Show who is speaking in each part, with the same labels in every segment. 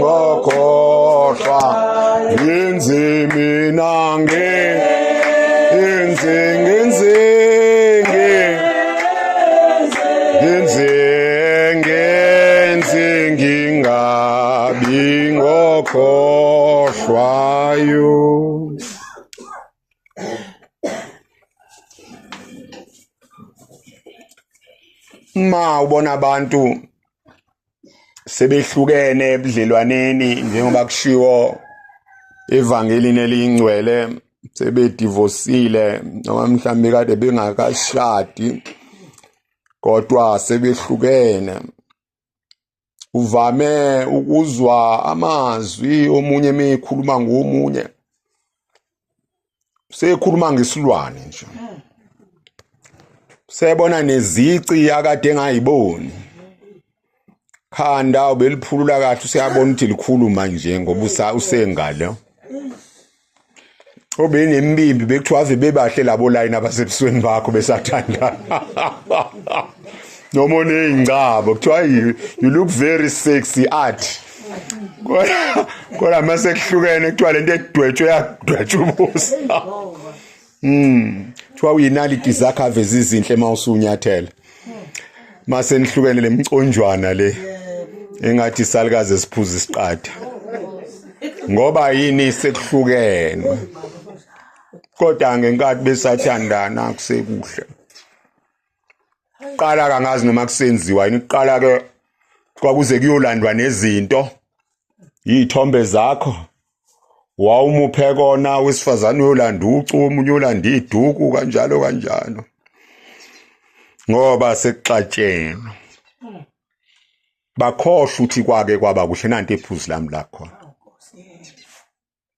Speaker 1: ngokhohlwa inzimi nange ngingabi ngokhohlwayo. Ma ubona abantu sebehlukene ebudlelwaneni njengoba kushiwo evangelini eliyingcwele, sebedivosile noma mhlambe kade bengakashadi kodwa sebehlukene, uvame ukuzwa amazwi omunye mekhuluma ngomunye sekhuluma ngesilwane nje, sebona nezici akade engayiboni, khanda ubeliphulula kahle useyabona ukuthi likhuluma nje ngoba usengalo. Obenembimbi bekuthiwa ave bebahle labo line abasebusweni bakho besathandana. Noma oneyingcabo kuthiwa you look very sexy art. Kodwa mase kuhlukene kuthiwa lento edwetshwe yadwetshwa ubusa. Kuthiwa uyinaliti zakho aveza izinhle mawusunyathela. Mase nihlukene lemconjwana le engathi isalukazi esiphuza isiqatha. Ngoba yini sekuhlukene? Kodwa ngenkathi besathandana kusekuhle. Qala kangazi noma kusenziwa yini, qala ke kwakuze kuyolandwa nezinto, izithombe zakho. Wawumuphe kona wesifazane uyolanda ucu, omunye uyolanda iduku kanjalo kanjalo. Ngoba sekuxatshene. Bakhohlwa ukuthi kwake kwaba kuhle nanti ephuzi lami lakho.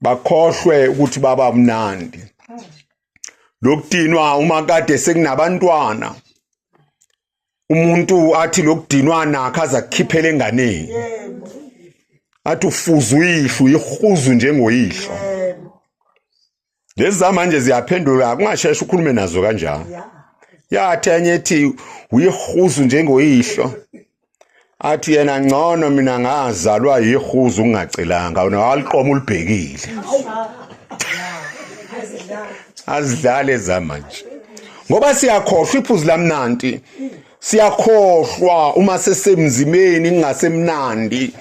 Speaker 1: Bakhohlwe ukuthi baba mnandi. Lokudinwa uma kade sekunabantwana. Umuntu athi lokudinwa nakho azakukhiphela enganeni. Athi ufuza uyihlo, ihuzu njengoyihlo. Lezi zamanje ziyaphendula kungasheshe ukhulume nazo kanjalo. Yathi enye ethi uyihuzu njengoyihlo. Athi yena ngcono mina ngazalwa yihuzu ungacelanga wena waliqoma ulibhekile. Azidlale zamanje. Ngoba siyakhohlwa iphuzu lamnandi. Siyakhohlwa uma sesemzimeni kungasemnandi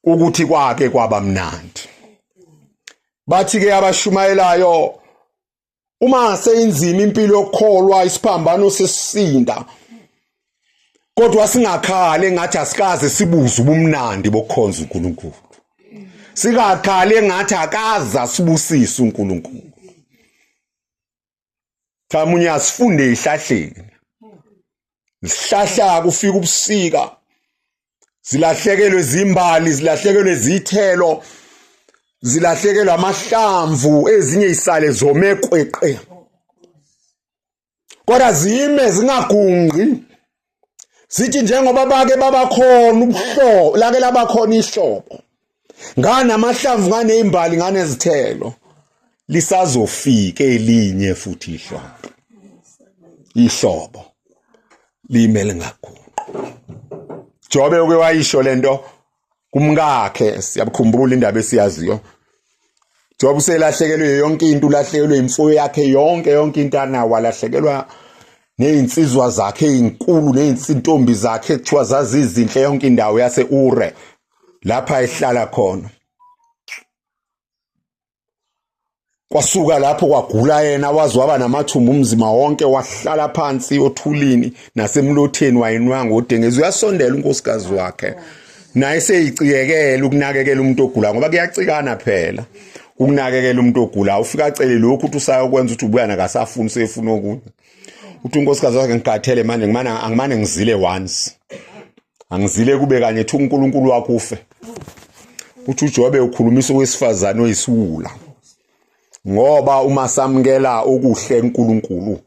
Speaker 1: ukuthi kwake kwaba mnandi. Bathi ke abashumayelayo uma seyinzima impilo yokukholwa isiphambano sesisinda, kodwa singakhale ngathi asikaze sibuze ubumnandi bokukhonza uNkulunkulu. Singakhale ngathi akaza sibusisa uNkulunkulu. Thamunye asifunde ihlahleni. Isihlahla kufika ubusika. Zilahlekelwe zimbali, zilahlekelwe zithelo, zilahlekelwe amahlamvu, ezinye isale zomekweqe. Kodwa zime zingagunqi. Sithi njengoba bake babakhona ubuhlobo, lake labakhona ihlobo. Ngana amahlamvu nganezimbali nganezithelo. Lisazofika elinye futhi ihlobo. Limele ngaguqi. Jobe uke wayisho lento kumkakhe, siyabukhumbula indaba esiyaziyo. Jobe uselahlekelwe yonke into, ulahlekelwe imfuyo yakhe yonke into anayo, walahlekelwa nezinsizwa zakhe ezinkulu nezintombi zakhe kuthiwa zazizinhle yonke indawo yaseUre lapha ehlala khona. Kwasuka lapho kwagula yena, wazi waba namathumbu umzima wonke, wahlala phansi othulini nasemlotheni wayinwa ngodengezi. Uyasondela unkosikazi wakhe naye seyiciyekela ukunakekela umuntu ogula, ngoba kuyacikana phela ukunakekela umuntu ogula. Ufika acele lokhu ukuthi usayokwenza ukuthi ubuya nakasafuna usefuna okunye. Uthi unkosikazi wakhe ngigathele manje angimane ngizile once. Angizile kube kanye ethi uNkulunkulu wakho ufe. Uthi uJobe ukhulumisa owesifazane oyisiwula. Ngoba uma samukela okuhle uNkulunkulu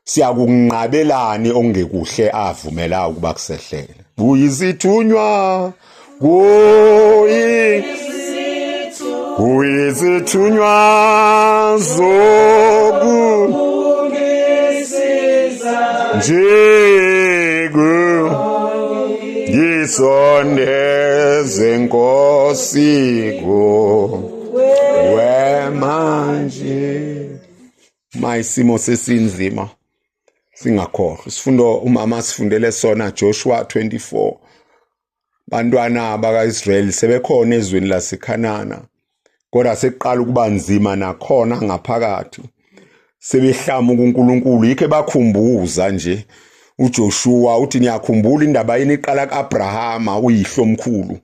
Speaker 1: siyakunqabelani ongekuhle avumela ukuba kusehlele. Uyizithunywa uyizithunywa njego ngisondeza zenkosi kuwe manje. Mayisimo sesinzima singakhohlwa. Isifundo umama sifundele sona Joshua 24. Bantwana baka-Israyeli sebekhona ezweni laseKhanana, kodwa seqala ukuba nzima nakhona ngaphakathi. Sebehlama kuNkulunkulu, yikho bakhumbuza nje uJoshua uthi niyakhumbula indaba yini iqala kaAbrahama uyihlo omkhulu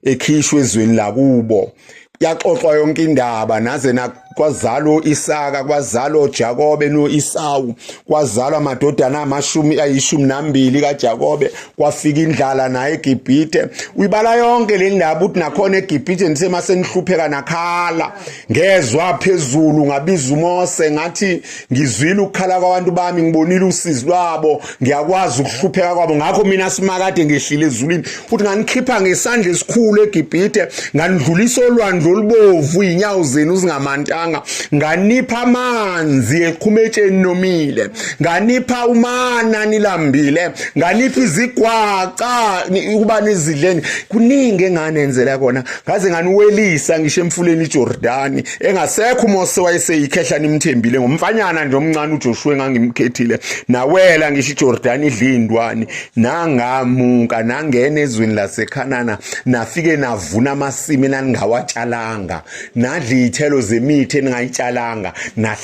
Speaker 1: ekhishwe ezweni lakubo. Yaxoxwa yonke indaba naze kwazalo Isaka, kwazalo Jakobe no-Esawu, kwazalwa amadodana ayishumi kaJakobe, kwafika indlala naye eGibhithe. Uyibala yonke le ndaba uthi nakhona eGibhithe nisemasenihlupeka nakhala. Ngezwa phezulu ngabiza uMose ngathi ngizwile ukukhala kwabantu bami, ngibonile usizi lwabo, ngiyakwazi ukuhlupheka kwabo, ngakho mina simakade ngehlile ezulwini. Uthi nganikhipha ngesandla esikhulu eGibhithe, nganidlulisa olwandle olubovu inyawo zenu zingamantanga, nganipha amanzi eqhumetsheni nomile, nganipha umana nilambile, nganipha izigwaca ukuba nizidleni. Kuningi enganenzela kona, ngaze nganiwelisa ngisho emfuleni iJordani. Engasekho uMose wayeseyikhehla nimthembile, ngomfanyana nje omncane uJoshua engangimkhethile, nawela ngisho iJordani idlindwani, nangamuka nangena ezweni laseKhanana, nafike navuna amasimi eningawatshalanga, nadla iy'thelo zemithi eningayitshalanga,